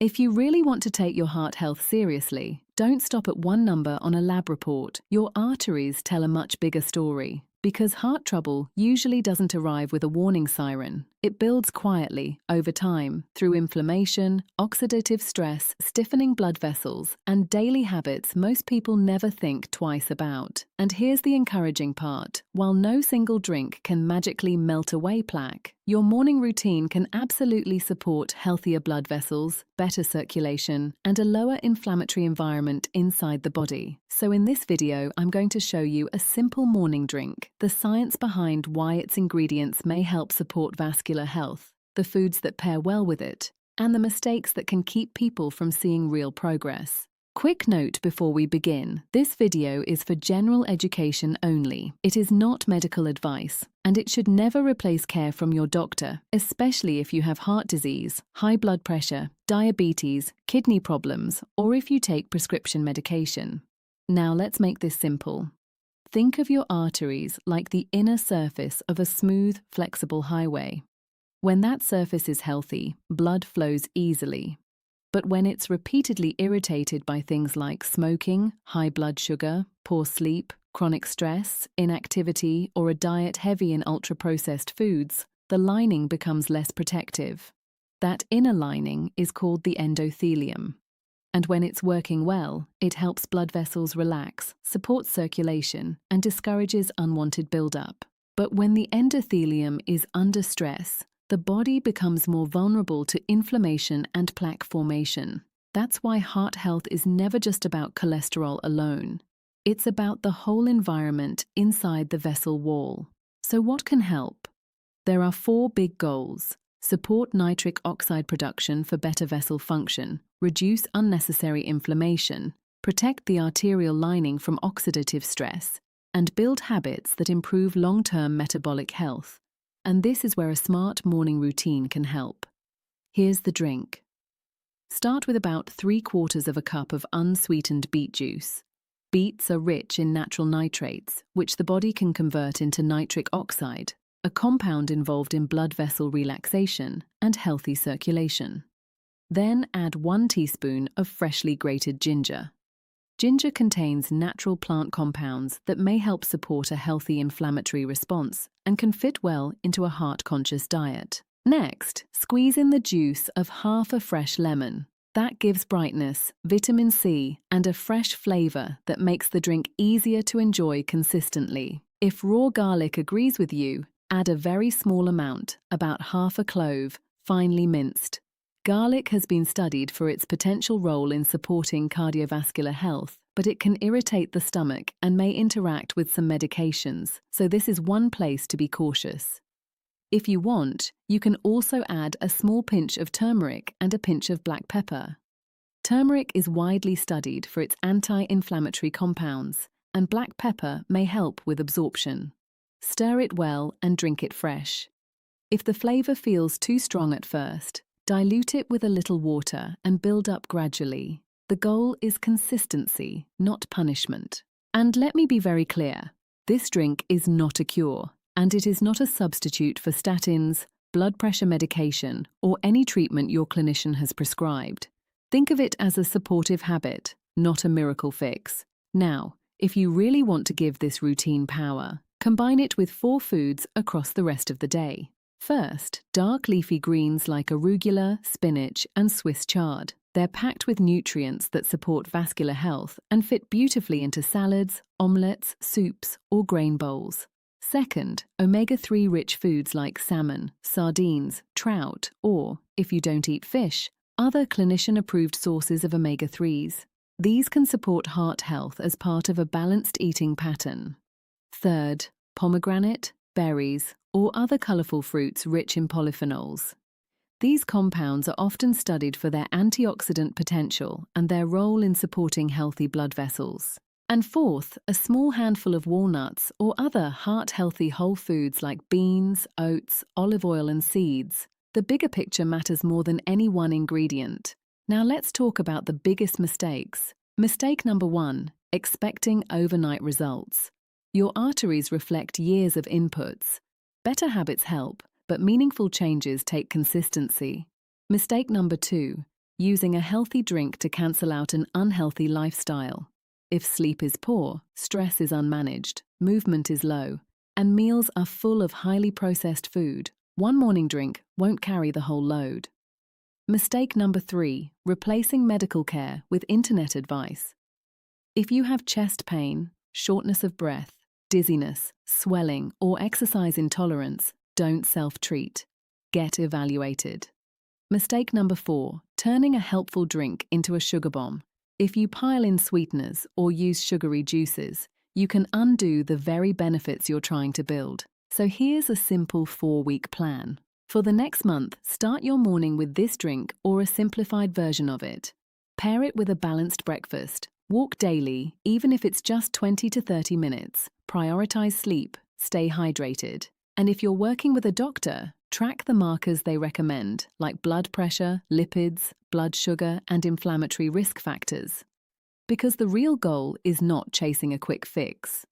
If you really want to take your heart health seriously, don't stop at one number on a lab report. Your arteries tell a much bigger story. Because heart trouble usually doesn't arrive with a warning siren. It builds quietly, over time, through inflammation, oxidative stress, stiffening blood vessels, and daily habits most people never think twice about. And here's the encouraging part. While no single drink can magically melt away plaque, your morning routine can absolutely support healthier blood vessels, better circulation, and a lower inflammatory environment inside the body. So in this video, I'm going to show you a simple morning drink, the science behind why its ingredients may help support vascular health, the foods that pair well with it, and the mistakes that can keep people from seeing real progress. Quick note before we begin, this video is for general education only. It is not medical advice, and it should never replace care from your doctor, especially if you have heart disease, high blood pressure, diabetes, kidney problems, or if you take prescription medication. Now let's make this simple. Think of your arteries like the inner surface of a smooth, flexible highway. When that surface is healthy, blood flows easily. But when it's repeatedly irritated by things like smoking, high blood sugar, poor sleep, chronic stress, inactivity, or a diet heavy in ultra-processed foods, the lining becomes less protective. That inner lining is called the endothelium. And when it's working well, it helps blood vessels relax, supports circulation, and discourages unwanted buildup. But when the endothelium is under stress, the body becomes more vulnerable to inflammation and plaque formation. That's why heart health is never just about cholesterol alone. It's about the whole environment inside the vessel wall. So what can help? There are 4 big goals. Support nitric oxide production for better vessel function, reduce unnecessary inflammation, protect the arterial lining from oxidative stress, and build habits that improve long-term metabolic health. And this is where a smart morning routine can help. Here's the drink. Start with about 3/4 of a cup of unsweetened beet juice. Beets are rich in natural nitrates, which the body can convert into nitric oxide, a compound involved in blood vessel relaxation and healthy circulation. Then add 1 teaspoon of freshly grated ginger. Ginger contains natural plant compounds that may help support a healthy inflammatory response and can fit well into a heart-conscious diet. Next, squeeze in the juice of half a fresh lemon. That gives brightness, vitamin C, and a fresh flavor that makes the drink easier to enjoy consistently. If raw garlic agrees with you, add a very small amount, about half a clove, finely minced. Garlic has been studied for its potential role in supporting cardiovascular health, but it can irritate the stomach and may interact with some medications, so this is one place to be cautious. If you want, you can also add a small pinch of turmeric and a pinch of black pepper. Turmeric is widely studied for its anti-inflammatory compounds, and black pepper may help with absorption. Stir it well and drink it fresh. If the flavor feels too strong at first, dilute it with a little water and build up gradually. The goal is consistency, not punishment. And let me be very clear, this drink is not a cure, and it is not a substitute for statins, blood pressure medication, or any treatment your clinician has prescribed. Think of it as a supportive habit, not a miracle fix. Now, if you really want to give this routine power, combine it with 4 foods across the rest of the day. First, dark leafy greens like arugula, spinach, and Swiss chard. They're packed with nutrients that support vascular health and fit beautifully into salads, omelettes, soups, or grain bowls. Second, omega-3 rich foods like salmon, sardines, trout, or, if you don't eat fish, other clinician-approved sources of omega-3s. These can support heart health as part of a balanced eating pattern. Third, pomegranate, berries, or other colorful fruits rich in polyphenols. These compounds are often studied for their antioxidant potential and their role in supporting healthy blood vessels. And fourth, a small handful of walnuts or other heart-healthy whole foods like beans, oats, olive oil, and seeds. The bigger picture matters more than any one ingredient. Now let's talk about the biggest mistakes. Mistake number 1, expecting overnight results. Your arteries reflect years of inputs. Better habits help, but meaningful changes take consistency. Mistake number 2, using a healthy drink to cancel out an unhealthy lifestyle. If sleep is poor, stress is unmanaged, movement is low, and meals are full of highly processed food, one morning drink won't carry the whole load. Mistake number 3, replacing medical care with internet advice. If you have chest pain, shortness of breath, dizziness, swelling, or exercise intolerance, don't self-treat. Get evaluated. Mistake number 4, turning a helpful drink into a sugar bomb. If you pile in sweeteners or use sugary juices, you can undo the very benefits you're trying to build. So here's a simple 4-week plan. For the next month, start your morning with this drink or a simplified version of it. Pair it with a balanced breakfast. Walk daily, even if it's just 20 to 30 minutes. Prioritize sleep. Stay hydrated. And if you're working with a doctor, track the markers they recommend, like blood pressure, lipids, blood sugar, and inflammatory risk factors. Because the real goal is not chasing a quick fix.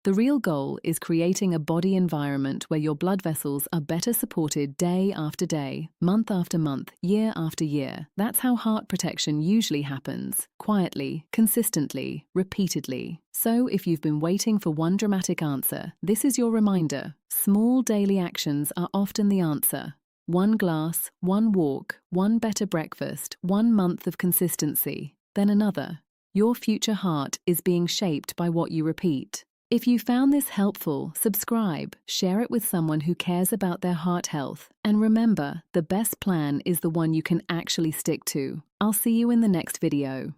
The real goal is creating a body environment where your blood vessels are better supported day after day, month after month, year after year. That's how heart protection usually happens, quietly, consistently, repeatedly. So if you've been waiting for one dramatic answer, this is your reminder. Small daily actions are often the answer. 1 glass, 1 walk, 1 better breakfast, 1 month of consistency, then another. Your future heart is being shaped by what you repeat. If you found this helpful, subscribe, share it with someone who cares about their heart health, and remember, the best plan is the one you can actually stick to. I'll see you in the next video.